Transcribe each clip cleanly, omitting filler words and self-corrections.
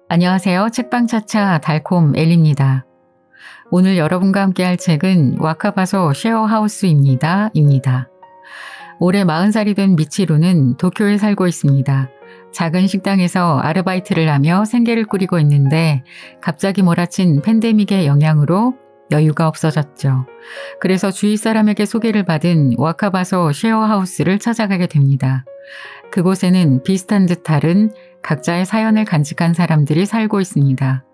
안녕하세요. 책방차차 달콤 엘리입니다. 오늘 여러분과 함께 할 책은 와카바소 쉐어하우스입니다. 올해 40살이 된 미치루는 도쿄에 살고 있습니다. 작은 식당에서 아르바이트를 하며 생계를 꾸리고 있는데 갑자기 몰아친 팬데믹의 영향으로 여유가 없어졌죠. 그래서 주위 사람에게 소개를 받은 와카바소 쉐어하우스를 찾아가게 됩니다. 그곳에는 비슷한 듯 다른 각자의 사연을 간직한 사람들이 살고 있습니다.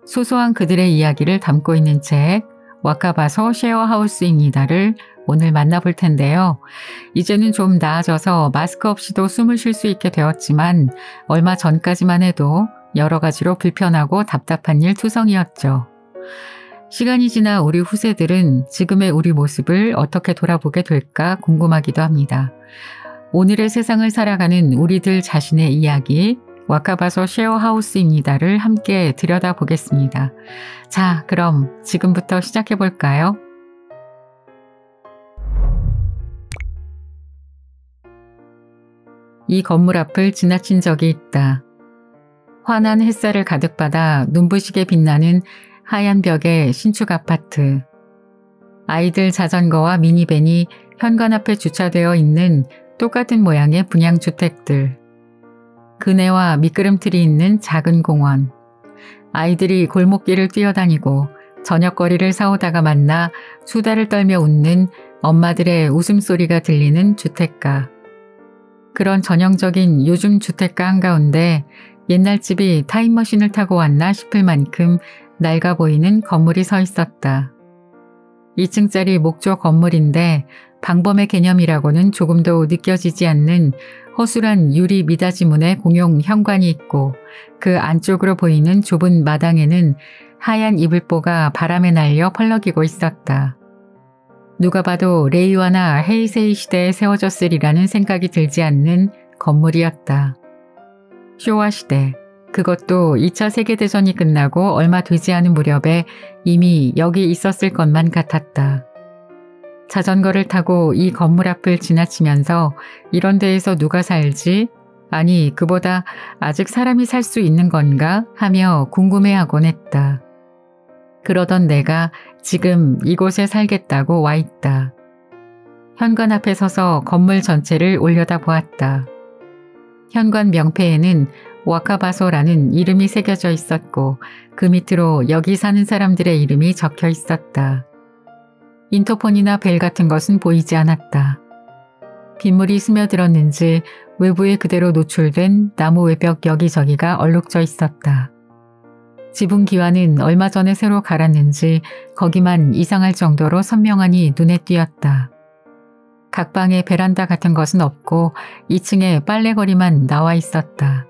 소소한 그들의 이야기를 담고 있는 책 와카바소 쉐어하우스입니다를 오늘 만나볼 텐데요. 이제는 좀 나아져서 마스크 없이도 숨을 쉴 수 있게 되었지만 얼마 전까지만 해도 여러 가지로 불편하고 답답한 일 투성이었죠. 시간이 지나 우리 후세들은 지금의 우리 모습을 어떻게 돌아보게 될까 궁금하기도 합니다. 오늘의 세상을 살아가는 우리들 자신의 이야기 와카바소 쉐어하우스입니다를 함께 들여다보겠습니다. 자, 그럼 지금부터 시작해볼까요? 이 건물 앞을 지나친 적이 있다. 환한 햇살을 가득 받아 눈부시게 빛나는 하얀 벽의 신축 아파트. 아이들 자전거와 미니밴이 현관 앞에 주차되어 있는 똑같은 모양의 분양주택들. 그네와 미끄럼틀이 있는 작은 공원. 아이들이 골목길을 뛰어다니고 저녁거리를 사오다가 만나 수다를 떨며 웃는 엄마들의 웃음소리가 들리는 주택가. 그런 전형적인 요즘 주택가 한가운데 옛날 집이 타임머신을 타고 왔나 싶을 만큼 낡아 보이는 건물이 서 있었다. 2층짜리 목조 건물인데 방범의 개념이라고는 조금도 느껴지지 않는 허술한 유리 미닫이 문에 공용 현관이 있고 그 안쪽으로 보이는 좁은 마당에는 하얀 이불보가 바람에 날려 펄럭이고 있었다. 누가 봐도 레이와나 헤이세이 시대에 세워졌으리라는 생각이 들지 않는 건물이었다. 쇼와 시대, 그것도 2차 세계대전이 끝나고 얼마 되지 않은 무렵에 이미 여기 있었을 것만 같았다. 자전거를 타고 이 건물 앞을 지나치면서 이런 데에서 누가 살지? 아니, 그보다 아직 사람이 살 수 있는 건가? 하며 궁금해하곤 했다. 그러던 내가 지금 이곳에 살겠다고 와 있다. 현관 앞에 서서 건물 전체를 올려다보았다. 현관 명패에는 와카바소라는 이름이 새겨져 있었고 그 밑으로 여기 사는 사람들의 이름이 적혀 있었다. 인터폰이나 벨 같은 것은 보이지 않았다. 빗물이 스며들었는지 외부에 그대로 노출된 나무 외벽 여기저기가 얼룩져 있었다. 지붕 기와는 얼마 전에 새로 갈았는지 거기만 이상할 정도로 선명하니 눈에 띄었다. 각 방에 베란다 같은 것은 없고 2층에 빨래거리만 나와 있었다.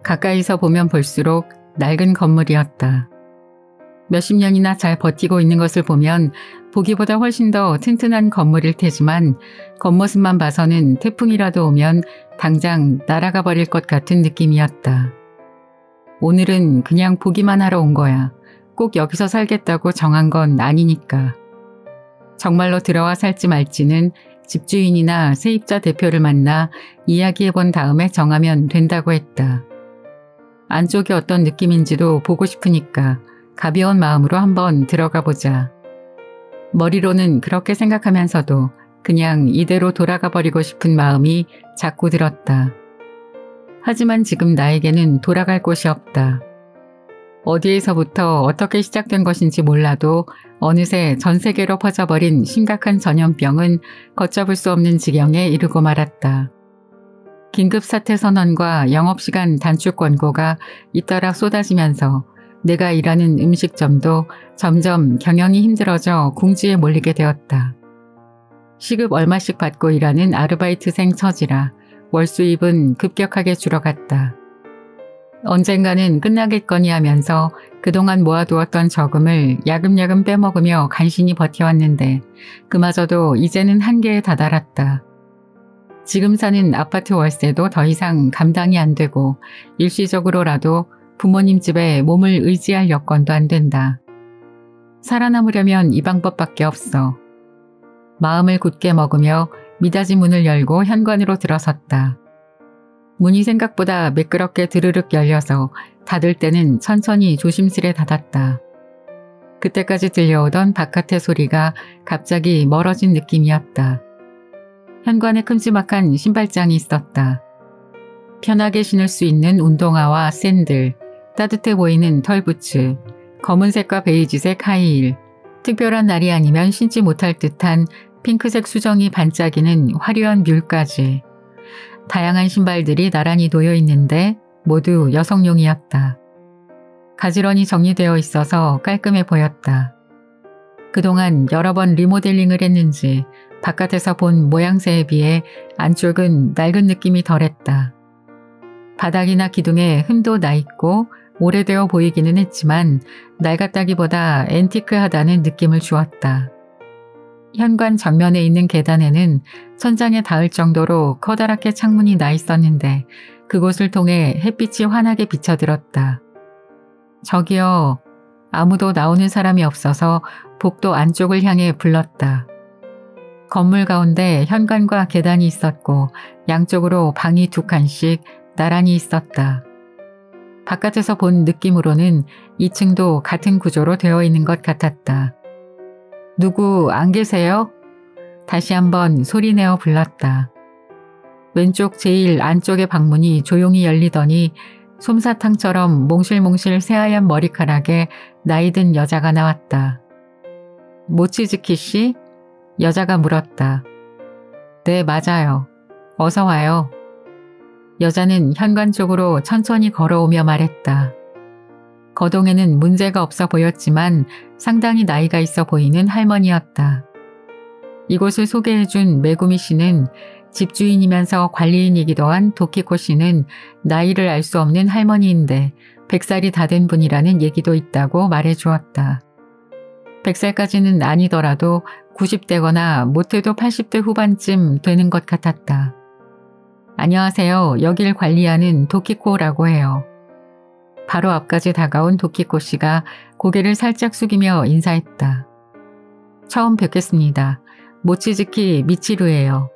가까이서 보면 볼수록 낡은 건물이었다. 몇십 년이나 잘 버티고 있는 것을 보면 보기보다 훨씬 더 튼튼한 건물일 테지만 겉모습만 봐서는 태풍이라도 오면 당장 날아가 버릴 것 같은 느낌이었다. 오늘은 그냥 보기만 하러 온 거야. 꼭 여기서 살겠다고 정한 건 아니니까. 정말로 들어와 살지 말지는 집주인이나 세입자 대표를 만나 이야기해본 다음에 정하면 된다고 했다. 안쪽이 어떤 느낌인지도 보고 싶으니까 가벼운 마음으로 한번 들어가 보자. 머리로는 그렇게 생각하면서도 그냥 이대로 돌아가 버리고 싶은 마음이 자꾸 들었다. 하지만 지금 나에게는 돌아갈 곳이 없다. 어디에서부터 어떻게 시작된 것인지 몰라도 어느새 전 세계로 퍼져버린 심각한 전염병은 걷잡을 수 없는 지경에 이르고 말았다. 긴급사태 선언과 영업시간 단축 권고가 잇따라 쏟아지면서 내가 일하는 음식점도 점점 경영이 힘들어져 궁지에 몰리게 되었다. 시급 얼마씩 받고 일하는 아르바이트생 처지라 월수입은 급격하게 줄어갔다. 언젠가는 끝나겠거니 하면서 그동안 모아두었던 저금을 야금야금 빼먹으며 간신히 버텨왔는데 그마저도 이제는 한계에 다다랐다. 지금 사는 아파트 월세도 더 이상 감당이 안 되고 일시적으로라도 부모님 집에 몸을 의지할 여건도 안 된다. 살아남으려면 이 방법밖에 없어. 마음을 굳게 먹으며 미닫이 문을 열고 현관으로 들어섰다. 문이 생각보다 매끄럽게 드르륵 열려서 닫을 때는 천천히 조심스레 닫았다. 그때까지 들려오던 바깥의 소리가 갑자기 멀어진 느낌이었다. 현관에 큼지막한 신발장이 있었다. 편하게 신을 수 있는 운동화와 샌들, 따뜻해 보이는 털부츠, 검은색과 베이지색 하이힐, 특별한 날이 아니면 신지 못할 듯한 핑크색 수정이 반짝이는 화려한 뮬까지. 다양한 신발들이 나란히 놓여 있는데 모두 여성용이었다. 가지런히 정리되어 있어서 깔끔해 보였다. 그동안 여러 번 리모델링을 했는지 바깥에서 본 모양새에 비해 안쪽은 낡은 느낌이 덜했다. 바닥이나 기둥에 흠도 나 있고 오래되어 보이기는 했지만 낡았다기보다 앤티크하다는 느낌을 주었다. 현관 정면에 있는 계단에는 천장에 닿을 정도로 커다랗게 창문이 나 있었는데 그곳을 통해 햇빛이 환하게 비쳐들었다. 저기요. 아무도 나오는 사람이 없어서 복도 안쪽을 향해 불렀다. 건물 가운데 현관과 계단이 있었고 양쪽으로 방이 2칸씩 나란히 있었다. 바깥에서 본 느낌으로는 2층도 같은 구조로 되어 있는 것 같았다. 누구 안 계세요? 다시 한번 소리내어 불렀다. 왼쪽 제일 안쪽의 방문이 조용히 열리더니 솜사탕처럼 몽실몽실 새하얀 머리카락에 나이든 여자가 나왔다. 모치즈키 씨? 여자가 물었다. 네, 맞아요. 어서 와요. 여자는 현관 쪽으로 천천히 걸어오며 말했다. 거동에는 문제가 없어 보였지만 상당히 나이가 있어 보이는 할머니였다. 이곳을 소개해준 메구미 씨는 집주인이면서 관리인이기도 한 도키코 씨는 나이를 알 수 없는 할머니인데 100살이 다 된 분이라는 얘기도 있다고 말해주었다. 100살까지는 아니더라도 90대거나 못해도 80대 후반쯤 되는 것 같았다. 안녕하세요. 여길 관리하는 도키코라고 해요. 바로 앞까지 다가온 도키코 씨가 고개를 살짝 숙이며 인사했다. 처음 뵙겠습니다. 모치즈키 미치루예요.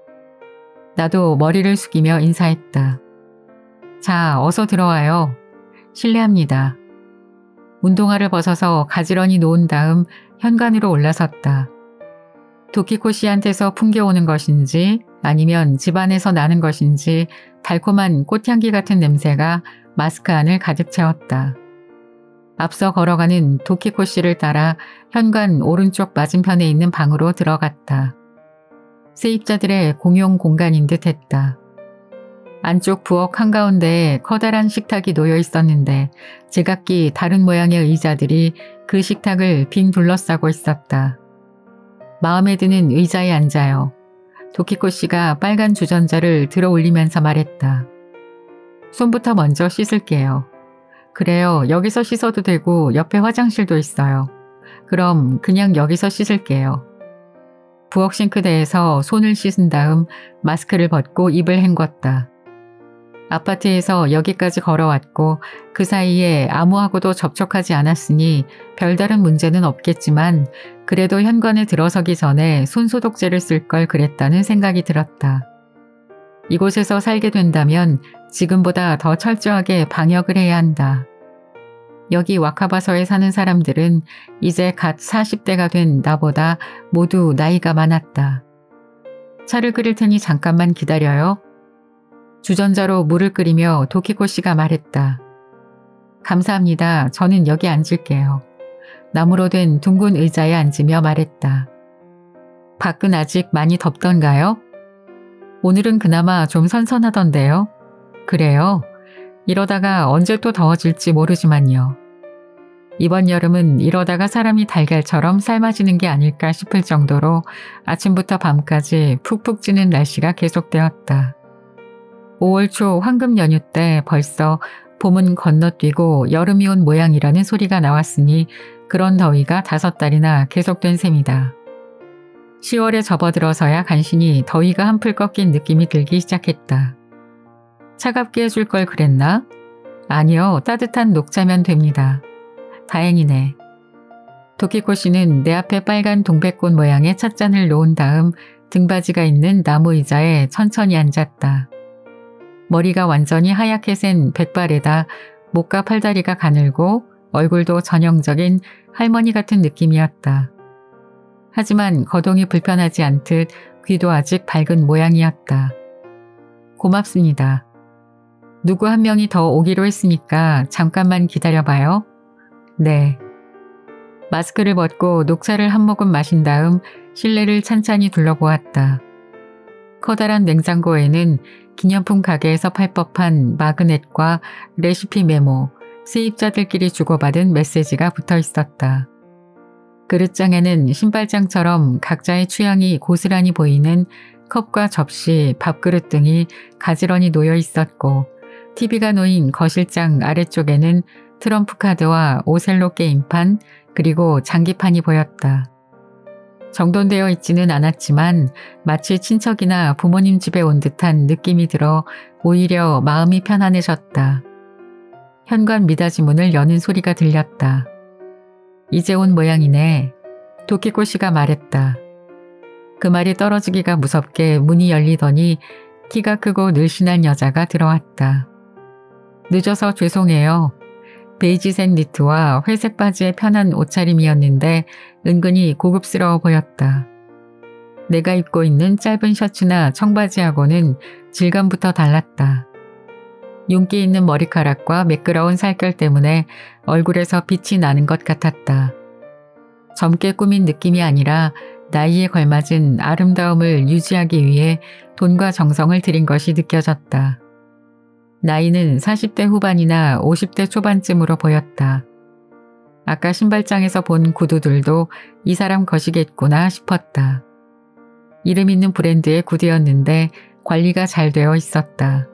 나도 머리를 숙이며 인사했다. 자, 어서 들어와요. 실례합니다. 운동화를 벗어서 가지런히 놓은 다음 현관으로 올라섰다. 도키코 씨한테서 풍겨오는 것인지 아니면 집안에서 나는 것인지 달콤한 꽃향기 같은 냄새가 마스크 안을 가득 채웠다. 앞서 걸어가는 도키코 씨를 따라 현관 오른쪽 맞은편에 있는 방으로 들어갔다. 세입자들의 공용 공간인 듯 했다. 안쪽 부엌 한가운데에 커다란 식탁이 놓여 있었는데 제각기 다른 모양의 의자들이 그 식탁을 빙 둘러싸고 있었다. 마음에 드는 의자에 앉아요. 도키코 씨가 빨간 주전자를 들어 올리면서 말했다. 손부터 먼저 씻을게요. 그래요. 여기서 씻어도 되고 옆에 화장실도 있어요. 그럼 그냥 여기서 씻을게요. 부엌 싱크대에서 손을 씻은 다음 마스크를 벗고 입을 헹궜다. 아파트에서 여기까지 걸어왔고 그 사이에 아무하고도 접촉하지 않았으니 별다른 문제는 없겠지만 그래도 현관에 들어서기 전에 손소독제를 쓸 걸 그랬다는 생각이 들었다. 이곳에서 살게 된다면 지금보다 더 철저하게 방역을 해야 한다. 여기 와카바서에 사는 사람들은 이제 갓 40대가 된 나보다 모두 나이가 많았다. 차를 끓일 테니 잠깐만 기다려요. 주전자로 물을 끓이며 도키코 씨가 말했다. 감사합니다. 저는 여기 앉을게요. 나무로 된 둥근 의자에 앉으며 말했다. 밖은 아직 많이 덥던가요? 오늘은 그나마 좀 선선하던데요. 그래요? 이러다가 언제 또 더워질지 모르지만요. 이번 여름은 이러다가 사람이 달걀처럼 삶아지는 게 아닐까 싶을 정도로 아침부터 밤까지 푹푹 찌는 날씨가 계속되었다. 5월 초 황금 연휴 때 벌써 봄은 건너뛰고 여름이 온 모양이라는 소리가 나왔으니 그런 더위가 5달이나 계속된 셈이다. 10월에 접어들어서야 간신히 더위가 한풀 꺾인 느낌이 들기 시작했다. 차갑게 해줄 걸 그랬나? 아니요, 따뜻한 녹차면 됩니다. 다행이네. 도키코 씨는 내 앞에 빨간 동백꽃 모양의 찻잔을 놓은 다음 등받이가 있는 나무 의자에 천천히 앉았다. 머리가 완전히 하얗게 센 백발에다 목과 팔다리가 가늘고 얼굴도 전형적인 할머니 같은 느낌이었다. 하지만 거동이 불편하지 않듯 귀도 아직 밝은 모양이었다. 고맙습니다. 누구 한 명이 더 오기로 했으니까 잠깐만 기다려봐요. 네. 마스크를 벗고 녹차를 한 모금 마신 다음 실내를 찬찬히 둘러보았다. 커다란 냉장고에는 기념품 가게에서 팔 법한 마그넷과 레시피 메모, 세입자들끼리 주고받은 메시지가 붙어 있었다. 그릇장에는 신발장처럼 각자의 취향이 고스란히 보이는 컵과 접시, 밥그릇 등이 가지런히 놓여 있었고 TV가 놓인 거실장 아래쪽에는 트럼프 카드와 오셀로 게임판 그리고 장기판이 보였다. 정돈되어 있지는 않았지만 마치 친척이나 부모님 집에 온 듯한 느낌이 들어 오히려 마음이 편안해졌다. 현관 미닫이 문을 여는 소리가 들렸다. 이제 온 모양이네. 도키코 씨가 말했다. 그 말이 떨어지기가 무섭게 문이 열리더니 키가 크고 늘씬한 여자가 들어왔다. 늦어서 죄송해요. 베이지색 니트와 회색 바지의 편한 옷차림이었는데 은근히 고급스러워 보였다. 내가 입고 있는 짧은 셔츠나 청바지하고는 질감부터 달랐다. 윤기 있는 머리카락과 매끄러운 살결 때문에 얼굴에서 빛이 나는 것 같았다. 젊게 꾸민 느낌이 아니라 나이에 걸맞은 아름다움을 유지하기 위해 돈과 정성을 들인 것이 느껴졌다. 나이는 40대 후반이나 50대 초반쯤으로 보였다. 아까 신발장에서 본 구두들도 이 사람 것이겠구나 싶었다. 이름 있는 브랜드의 구두였는데 관리가 잘 되어 있었다.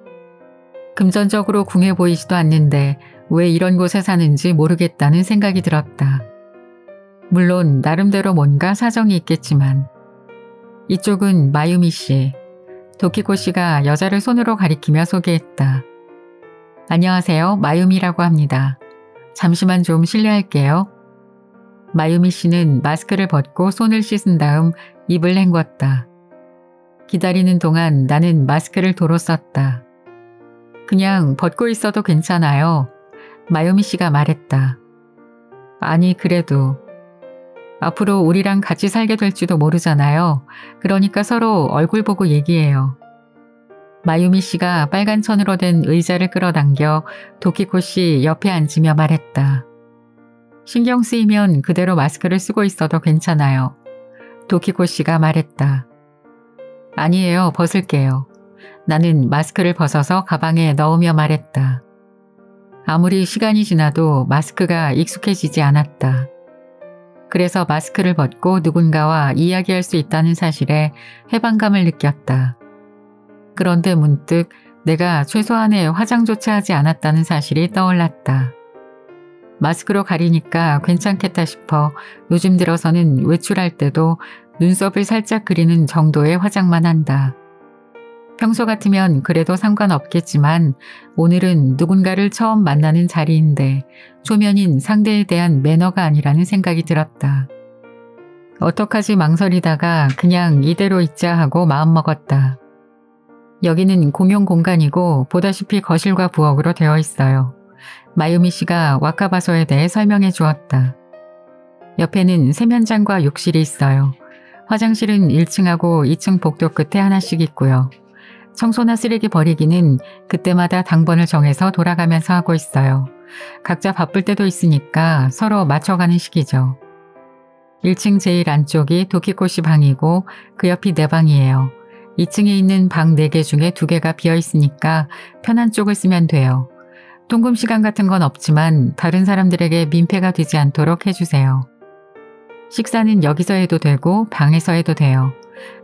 금전적으로 궁해 보이지도 않는데 왜 이런 곳에 사는지 모르겠다는 생각이 들었다. 물론 나름대로 뭔가 사정이 있겠지만. 이쪽은 마유미 씨. 도키코 씨가 여자를 손으로 가리키며 소개했다. 안녕하세요. 마유미라고 합니다. 잠시만 좀 실례할게요. 마유미 씨는 마스크를 벗고 손을 씻은 다음 입을 헹궜다. 기다리는 동안 나는 마스크를 도로 썼다. 그냥 벗고 있어도 괜찮아요. 마유미 씨가 말했다. 아니 그래도 앞으로 우리랑 같이 살게 될지도 모르잖아요. 그러니까 서로 얼굴 보고 얘기해요. 마유미 씨가 빨간 천으로 된 의자를 끌어당겨 도키코 씨 옆에 앉으며 말했다. 신경 쓰이면 그대로 마스크를 쓰고 있어도 괜찮아요. 도키코 씨가 말했다. 아니에요. 벗을게요. 나는 마스크를 벗어서 가방에 넣으며 말했다. 아무리 시간이 지나도 마스크가 익숙해지지 않았다. 그래서 마스크를 벗고 누군가와 이야기할 수 있다는 사실에 해방감을 느꼈다. 그런데 문득 내가 최소한의 화장조차 하지 않았다는 사실이 떠올랐다. 마스크로 가리니까 괜찮겠다 싶어 요즘 들어서는 외출할 때도 눈썹을 살짝 그리는 정도의 화장만 한다. 평소 같으면 그래도 상관없겠지만 오늘은 누군가를 처음 만나는 자리인데 초면인 상대에 대한 매너가 아니라는 생각이 들었다. 어떡하지 망설이다가 그냥 이대로 있자 하고 마음먹었다. 여기는 공용 공간이고 보다시피 거실과 부엌으로 되어 있어요. 마유미 씨가 와카바소에 대해 설명해 주었다. 옆에는 세면장과 욕실이 있어요. 화장실은 1층하고 2층 복도 끝에 하나씩 있고요. 청소나 쓰레기 버리기는 그때마다 당번을 정해서 돌아가면서 하고 있어요. 각자 바쁠 때도 있으니까 서로 맞춰가는 시기죠. 1층 제일 안쪽이 도키코 씨 방이고 그 옆이 내 방이에요. 2층에 있는 방 4개 중에 2개가 비어있으니까 편한 쪽을 쓰면 돼요. 통금 시간 같은 건 없지만 다른 사람들에게 민폐가 되지 않도록 해주세요. 식사는 여기서 해도 되고 방에서 해도 돼요.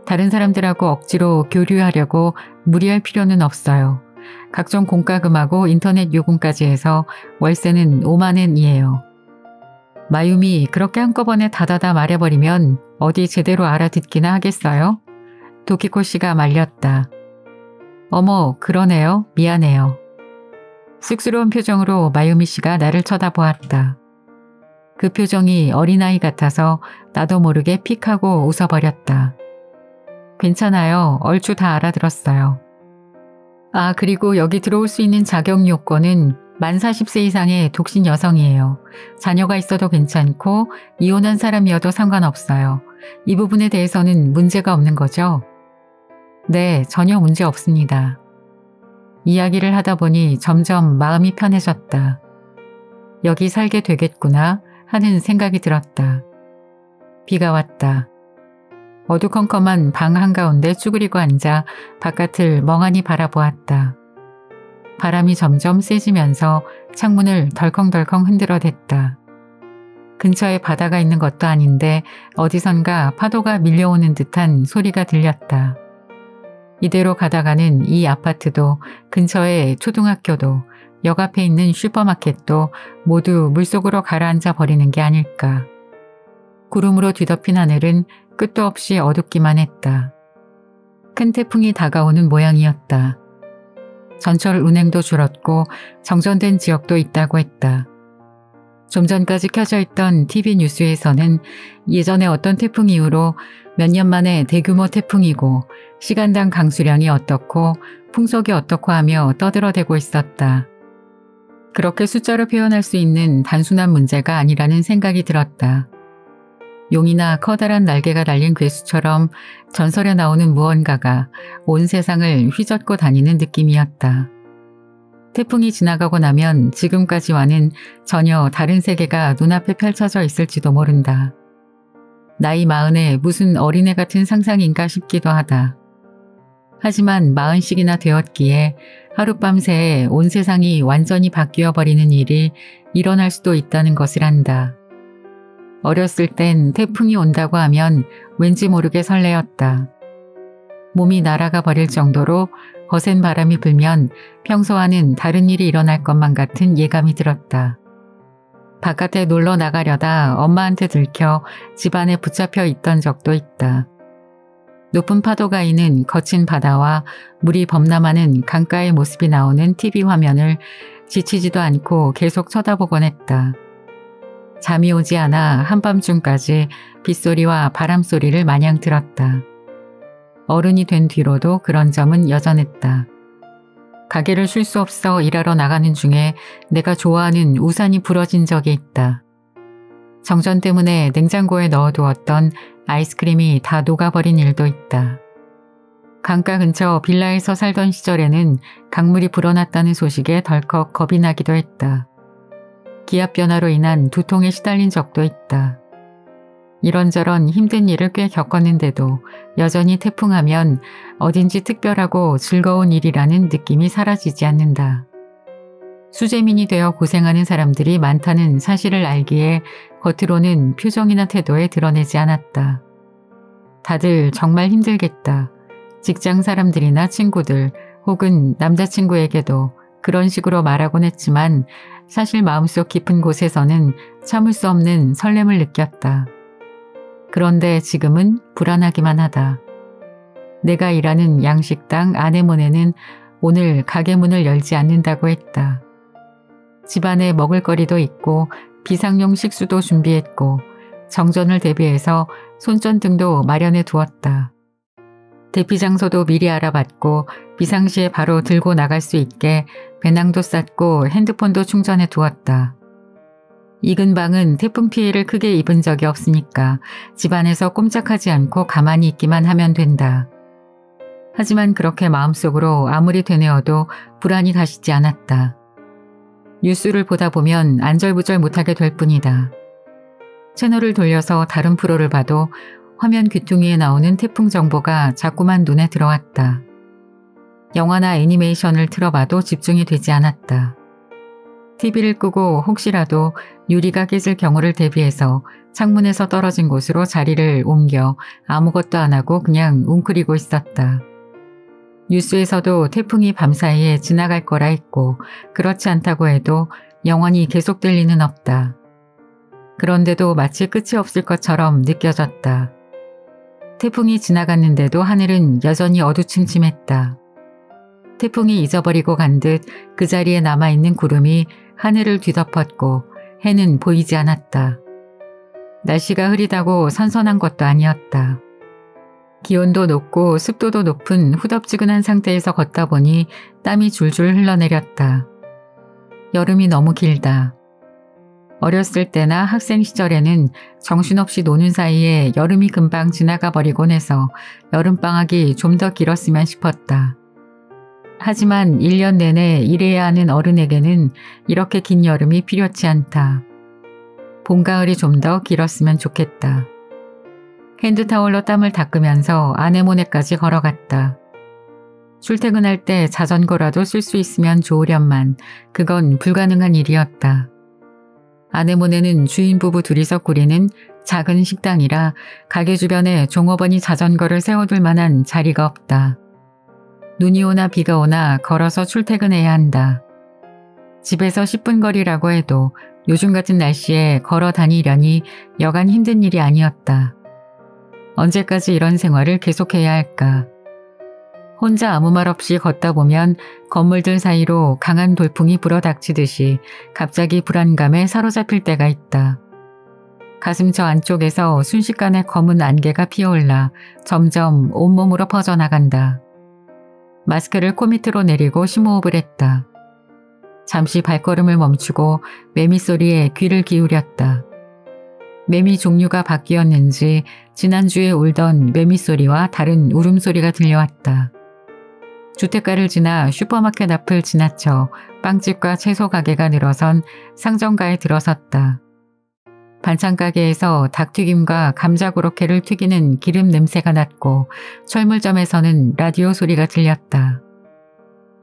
다른 사람들하고 억지로 교류하려고 무리할 필요는 없어요. 각종 공과금하고 인터넷 요금까지 해서 월세는 5만엔이에요. 마유미 그렇게 한꺼번에 다다다 말해버리면 어디 제대로 알아듣기나 하겠어요? 도키코 씨가 말렸다. 어머 그러네요. 미안해요. 쑥스러운 표정으로 마유미 씨가 나를 쳐다보았다. 그 표정이 어린아이 같아서 나도 모르게 픽 하고 웃어버렸다. 괜찮아요. 얼추 다 알아들었어요. 아, 그리고 여기 들어올 수 있는 자격 요건은 만 40세 이상의 독신 여성이에요. 자녀가 있어도 괜찮고 이혼한 사람이어도 상관없어요. 이 부분에 대해서는 문제가 없는 거죠? 네, 전혀 문제 없습니다. 이야기를 하다 보니 점점 마음이 편해졌다. 여기 살게 되겠구나 하는 생각이 들었다. 비가 왔다. 어두컴컴한 방 한가운데 쭈그리고 앉아 바깥을 멍하니 바라보았다. 바람이 점점 세지면서 창문을 덜컹덜컹 흔들어댔다. 근처에 바다가 있는 것도 아닌데 어디선가 파도가 밀려오는 듯한 소리가 들렸다. 이대로 가다가는 이 아파트도 근처에 초등학교도 역 앞에 있는 슈퍼마켓도 모두 물속으로 가라앉아 버리는 게 아닐까. 구름으로 뒤덮인 하늘은 끝도 없이 어둡기만 했다. 큰 태풍이 다가오는 모양이었다. 전철 운행도 줄었고 정전된 지역도 있다고 했다. 좀 전까지 켜져 있던 TV 뉴스에서는 예전에 어떤 태풍 이후로 몇 년 만에 대규모 태풍이고 시간당 강수량이 어떻고 풍속이 어떻고 하며 떠들어대고 있었다. 그렇게 숫자로 표현할 수 있는 단순한 문제가 아니라는 생각이 들었다. 용이나 커다란 날개가 달린 괴수처럼 전설에 나오는 무언가가 온 세상을 휘젓고 다니는 느낌이었다. 태풍이 지나가고 나면 지금까지와는 전혀 다른 세계가 눈앞에 펼쳐져 있을지도 모른다. 나이 40에 무슨 어린애 같은 상상인가 싶기도 하다. 하지만 40씩이나 되었기에 하룻밤새에 온 세상이 완전히 바뀌어버리는 일이 일어날 수도 있다는 것을 안다. 어렸을 땐 태풍이 온다고 하면 왠지 모르게 설레었다. 몸이 날아가 버릴 정도로 거센 바람이 불면 평소와는 다른 일이 일어날 것만 같은 예감이 들었다. 바깥에 놀러 나가려다 엄마한테 들켜 집안에 붙잡혀 있던 적도 있다. 높은 파도가 이는 거친 바다와 물이 범람하는 강가의 모습이 나오는 TV 화면을 지치지도 않고 계속 쳐다보곤 했다. 잠이 오지 않아 한밤중까지 빗소리와 바람소리를 마냥 들었다. 어른이 된 뒤로도 그런 점은 여전했다. 가게를 쉴 수 없어 일하러 나가는 중에 내가 좋아하는 우산이 부러진 적이 있다. 정전 때문에 냉장고에 넣어두었던 아이스크림이 다 녹아버린 일도 있다. 강가 근처 빌라에서 살던 시절에는 강물이 불어났다는 소식에 덜컥 겁이 나기도 했다. 기압 변화로 인한 두통에 시달린 적도 있다. 이런저런 힘든 일을 꽤 겪었는데도 여전히 태풍하면 어딘지 특별하고 즐거운 일이라는 느낌이 사라지지 않는다. 수재민이 되어 고생하는 사람들이 많다는 사실을 알기에 겉으로는 표정이나 태도에 드러내지 않았다. 다들 정말 힘들겠다. 직장 사람들이나 친구들 혹은 남자친구에게도 그런 식으로 말하곤 했지만 사실 마음속 깊은 곳에서는 참을 수 없는 설렘을 느꼈다. 그런데 지금은 불안하기만 하다. 내가 일하는 양식당 아내모네는 오늘 가게 문을 열지 않는다고 했다. 집안에 먹을거리도 있고 비상용 식수도 준비했고 정전을 대비해서 손전등도 마련해 두었다. 대피 장소도 미리 알아봤고 비상시에 바로 들고 나갈 수 있게 배낭도 쌌고 핸드폰도 충전해 두었다. 이 근방은 태풍 피해를 크게 입은 적이 없으니까 집안에서 꼼짝하지 않고 가만히 있기만 하면 된다. 하지만 그렇게 마음속으로 아무리 되뇌어도 불안이 가시지 않았다. 뉴스를 보다 보면 안절부절 못하게 될 뿐이다. 채널을 돌려서 다른 프로를 봐도 화면 귀퉁이에 나오는 태풍 정보가 자꾸만 눈에 들어왔다. 영화나 애니메이션을 틀어봐도 집중이 되지 않았다. TV를 끄고 혹시라도 유리가 깨질 경우를 대비해서 창문에서 떨어진 곳으로 자리를 옮겨 아무것도 안 하고 그냥 웅크리고 있었다. 뉴스에서도 태풍이 밤사이에 지나갈 거라 했고 그렇지 않다고 해도 영원히 계속될 리는 없다. 그런데도 마치 끝이 없을 것처럼 느껴졌다. 태풍이 지나갔는데도 하늘은 여전히 어두침침했다. 태풍이 잊어버리고 간 듯 그 자리에 남아있는 구름이 하늘을 뒤덮었고 해는 보이지 않았다. 날씨가 흐리다고 선선한 것도 아니었다. 기온도 높고 습도도 높은 후덥지근한 상태에서 걷다 보니 땀이 줄줄 흘러내렸다. 여름이 너무 길다. 어렸을 때나 학생 시절에는 정신없이 노는 사이에 여름이 금방 지나가 버리곤 해서 여름방학이 좀 더 길었으면 싶었다. 하지만 1년 내내 일해야 하는 어른에게는 이렇게 긴 여름이 필요치 않다. 봄, 가을이 좀 더 길었으면 좋겠다. 핸드타월로 땀을 닦으면서 아내모네까지 걸어갔다. 출퇴근할 때 자전거라도 쓸 수 있으면 좋으련만 그건 불가능한 일이었다. 아내모네는 주인 부부 둘이서 꾸리는 작은 식당이라 가게 주변에 종업원이 자전거를 세워둘 만한 자리가 없다. 눈이 오나 비가 오나 걸어서 출퇴근해야 한다. 집에서 10분 거리라고 해도 요즘 같은 날씨에 걸어 다니려니 여간 힘든 일이 아니었다. 언제까지 이런 생활을 계속해야 할까? 혼자 아무 말 없이 걷다 보면 건물들 사이로 강한 돌풍이 불어닥치듯이 갑자기 불안감에 사로잡힐 때가 있다. 가슴 저 안쪽에서 순식간에 검은 안개가 피어올라 점점 온몸으로 퍼져나간다. 마스크를 코밑으로 내리고 심호흡을 했다. 잠시 발걸음을 멈추고 매미 소리에 귀를 기울였다. 매미 종류가 바뀌었는지 지난주에 울던 매미 소리와 다른 울음소리가 들려왔다. 주택가를 지나 슈퍼마켓 앞을 지나쳐 빵집과 채소 가게가 늘어선 상점가에 들어섰다. 반찬 가게에서 닭튀김과 감자 고로케를 튀기는 기름 냄새가 났고 철물점에서는 라디오 소리가 들렸다.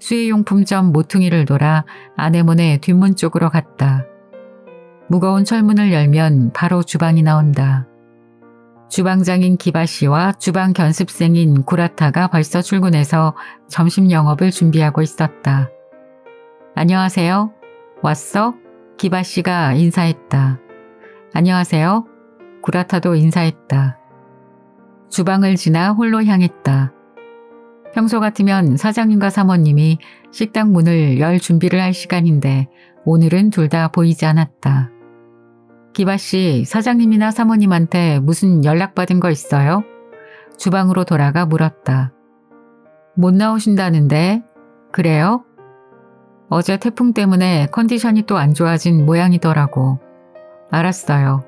수의용품점 모퉁이를 돌아 아내모네 뒷문 쪽으로 갔다. 무거운 철문을 열면 바로 주방이 나온다. 주방장인 기바 씨와 주방 견습생인 구라타가 벌써 출근해서 점심 영업을 준비하고 있었다. 안녕하세요. 왔어? 기바 씨가 인사했다. 안녕하세요. 구라타도 인사했다. 주방을 지나 홀로 향했다. 평소 같으면 사장님과 사모님이 식당 문을 열 준비를 할 시간인데 오늘은 둘 다 보이지 않았다. 기바 씨, 사장님이나 사모님한테 무슨 연락받은 거 있어요? 주방으로 돌아가 물었다. 못 나오신다는데? 그래요? 어제 태풍 때문에 컨디션이 또 안 좋아진 모양이더라고. 알았어요.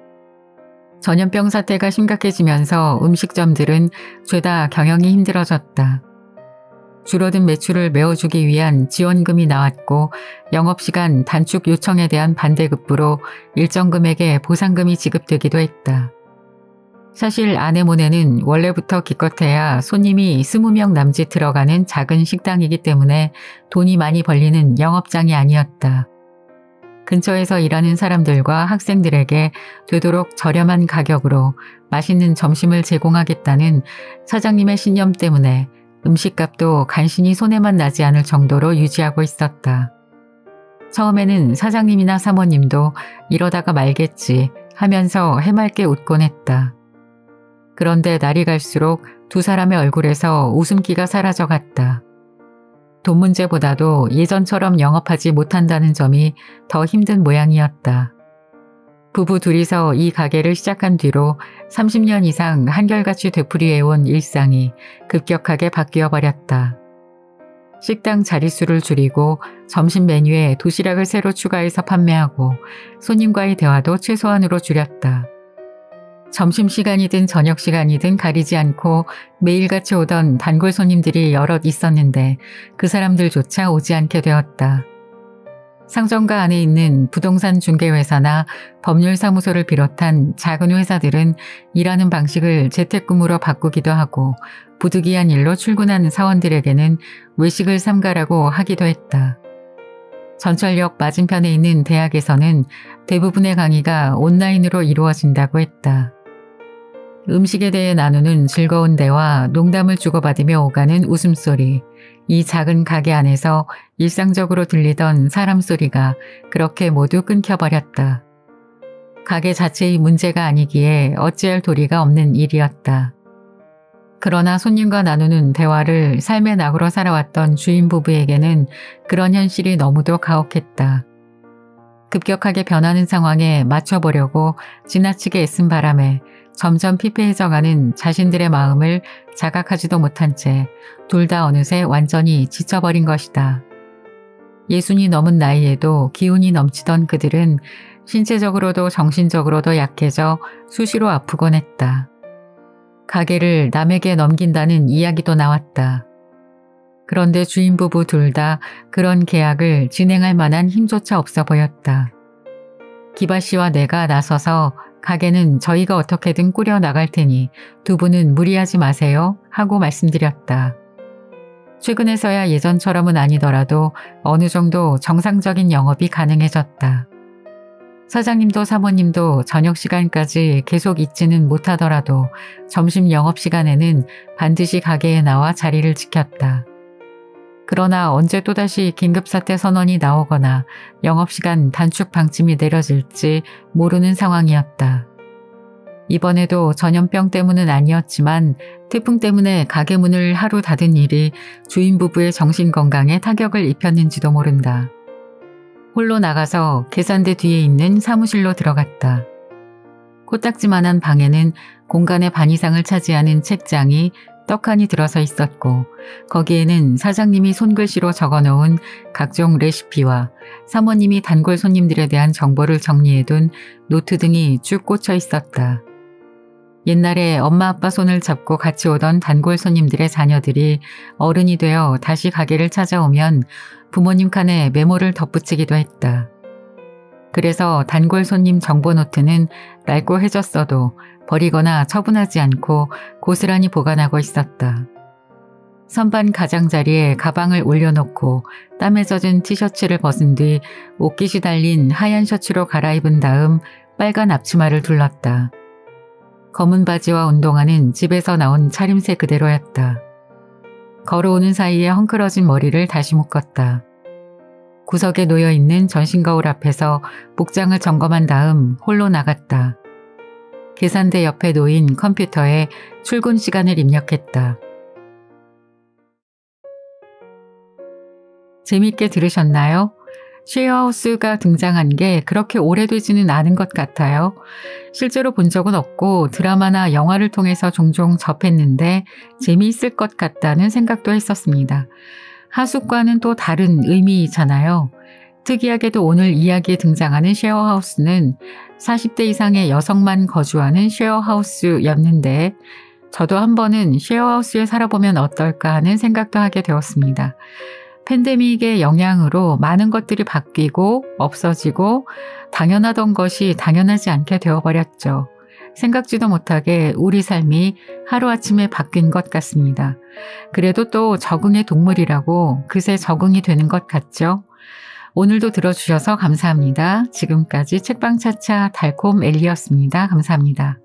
전염병 사태가 심각해지면서 음식점들은 죄다 경영이 힘들어졌다. 줄어든 매출을 메워주기 위한 지원금이 나왔고 영업시간 단축 요청에 대한 반대급부로 일정 금액의 보상금이 지급되기도 했다. 사실 아내모네는 원래부터 기껏해야 손님이 20명 남짓 들어가는 작은 식당이기 때문에 돈이 많이 벌리는 영업장이 아니었다. 근처에서 일하는 사람들과 학생들에게 되도록 저렴한 가격으로 맛있는 점심을 제공하겠다는 사장님의 신념 때문에 음식값도 간신히 손해만 나지 않을 정도로 유지하고 있었다. 처음에는 사장님이나 사모님도 이러다가 말겠지 하면서 해맑게 웃곤 했다. 그런데 날이 갈수록 두 사람의 얼굴에서 웃음기가 사라져갔다. 돈 문제보다도 예전처럼 영업하지 못한다는 점이 더 힘든 모양이었다. 부부 둘이서 이 가게를 시작한 뒤로 30년 이상 한결같이 되풀이해온 일상이 급격하게 바뀌어버렸다. 식당 자릿수를 줄이고 점심 메뉴에 도시락을 새로 추가해서 판매하고 손님과의 대화도 최소한으로 줄였다. 점심시간이든 저녁시간이든 가리지 않고 매일같이 오던 단골 손님들이 여럿 있었는데 그 사람들조차 오지 않게 되었다. 상점가 안에 있는 부동산 중개회사나 법률사무소를 비롯한 작은 회사들은 일하는 방식을 재택근무로 바꾸기도 하고 부득이한 일로 출근하는 사원들에게는 외식을 삼가라고 하기도 했다. 전철역 맞은편에 있는 대학에서는 대부분의 강의가 온라인으로 이루어진다고 했다. 음식에 대해 나누는 즐거운 대화, 농담을 주고받으며 오가는 웃음소리, 이 작은 가게 안에서 일상적으로 들리던 사람 소리가 그렇게 모두 끊겨버렸다. 가게 자체의 문제가 아니기에 어찌할 도리가 없는 일이었다. 그러나 손님과 나누는 대화를 삶의 낙으로 살아왔던 주인 부부에게는 그런 현실이 너무도 가혹했다. 급격하게 변하는 상황에 맞춰보려고 지나치게 애쓴 바람에 점점 피폐해져가는 자신들의 마음을 자각하지도 못한 채 둘 다 어느새 완전히 지쳐버린 것이다. 60이 넘은 나이에도 기운이 넘치던 그들은 신체적으로도 정신적으로도 약해져 수시로 아프곤 했다. 가게를 남에게 넘긴다는 이야기도 나왔다. 그런데 주인 부부 둘 다 그런 계약을 진행할 만한 힘조차 없어 보였다. 기바 씨와 내가 나서서 가게는 저희가 어떻게든 꾸려 나갈 테니 두 분은 무리하지 마세요 하고 말씀드렸다. 최근에서야 예전처럼은 아니더라도 어느 정도 정상적인 영업이 가능해졌다. 사장님도 사모님도 저녁 시간까지 계속 있지는 못하더라도 점심 영업시간에는 반드시 가게에 나와 자리를 지켰다. 그러나 언제 또다시 긴급사태 선언이 나오거나 영업시간 단축 방침이 내려질지 모르는 상황이었다. 이번에도 전염병 때문은 아니었지만 태풍 때문에 가게 문을 하루 닫은 일이 주인 부부의 정신건강에 타격을 입혔는지도 모른다. 홀로 나가서 계산대 뒤에 있는 사무실로 들어갔다. 코딱지만한 방에는 공간의 반 이상을 차지하는 책장이 떡하니 들어서 있었고 거기에는 사장님이 손글씨로 적어놓은 각종 레시피와 사모님이 단골 손님들에 대한 정보를 정리해둔 노트 등이 쭉 꽂혀 있었다. 옛날에 엄마 아빠 손을 잡고 같이 오던 단골 손님들의 자녀들이 어른이 되어 다시 가게를 찾아오면 부모님 칸에 메모를 덧붙이기도 했다. 그래서 단골 손님 정보 노트는 낡고 해졌어도 버리거나 처분하지 않고 고스란히 보관하고 있었다. 선반 가장자리에 가방을 올려놓고 땀에 젖은 티셔츠를 벗은 뒤 옷깃이 달린 하얀 셔츠로 갈아입은 다음 빨간 앞치마를 둘렀다. 검은 바지와 운동화는 집에서 나온 차림새 그대로였다. 걸어오는 사이에 헝클어진 머리를 다시 묶었다. 구석에 놓여있는 전신거울 앞에서 복장을 점검한 다음 홀로 나갔다. 계산대 옆에 놓인 컴퓨터에 출근 시간을 입력했다. 재밌게 들으셨나요? 쉐어하우스가 등장한 게 그렇게 오래되지는 않은 것 같아요. 실제로 본 적은 없고 드라마나 영화를 통해서 종종 접했는데 재미있을 것 같다는 생각도 했었습니다. 하숙과는 또 다른 의미잖아요. 특이하게도 오늘 이야기에 등장하는 쉐어하우스는 40대 이상의 여성만 거주하는 쉐어하우스였는데 저도 한 번은 쉐어하우스에 살아보면 어떨까 하는 생각도 하게 되었습니다. 팬데믹의 영향으로 많은 것들이 바뀌고 없어지고 당연하던 것이 당연하지 않게 되어버렸죠. 생각지도 못하게 우리 삶이 하루아침에 바뀐 것 같습니다. 그래도 또 적응의 동물이라고 그새 적응이 되는 것 같죠. 오늘도 들어주셔서 감사합니다. 지금까지 책방차차 달콤 엘리였습니다. 감사합니다.